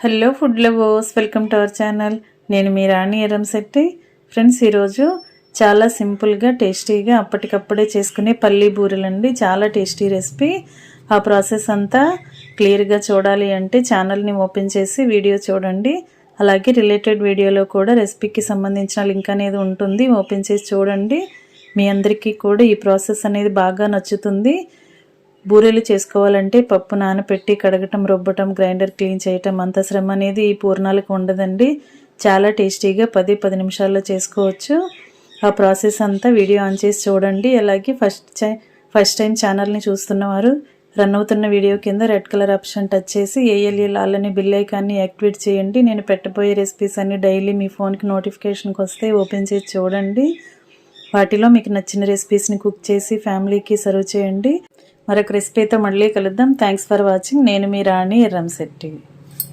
Hello food lovers, welcome to our channel. నేను మీ రాణి Eramsetti. Friends, ఈరోజు చాలా సింపుల్గా టేస్టీగా అప్పటికప్పుడే చేసుకునే పల్లీ బూరెలండి. చాలా టేస్టీ రెసిపీ. ఆ ప్రాసెస్ అంతా క్లియర్గా చూడాలి అంటే ఛానల్ని ఓపెన్ చేసి వీడియో చూడండి. అలాగే రిలేటెడ్ వీడియోలో కూడా రెసిపీకి సంబంధించిన లింక్ అనేది ఉంటుంది, ఓపెన్ చేసి చూడండి. మీ అందరికీ కూడా ఈ ప్రాసెస్ అనేది బాగా నచ్చుతుంది. బూరెలు చేసుకోవాలంటే పప్పు నానపెట్టి కడగటం, రుబ్బటం, గ్రైండర్ క్లీన్ చేయటం అంత శ్రమ అనేది ఈ పూర్ణాలకు ఉండదండి. చాలా టేస్టీగా 10 నిమిషాల్లో చేసుకోవచ్చు. ఆ ప్రాసెస్ అంతా వీడియో ఆన్ చేసి చూడండి. అలాగే ఫస్ట్ టైం ఛానల్ని చూస్తున్నవారు రన్ అవుతున్న వీడియో కింద రెడ్ కలర్ ఆప్షన్ టచ్ చేసి ఏఎల్ఎల్ ఆల్ బెల్ ఐకాన్ని యాక్టివేట్ చేయండి. నేను పెట్టబోయే రెసిపీస్ అన్ని డైలీ మీ ఫోన్కి నోటిఫికేషన్కి వస్తే ఓపెన్ చేసి చూడండి. వాటిలో మీకు నచ్చిన రెసిపీస్ని కుక్ చేసి ఫ్యామిలీకి సర్వ్ చేయండి. మరొక రెసిపీతో మళ్ళీ కలుద్దాం. Thanks for watching. నేను మీ రాణి ఎరంశెట్టి.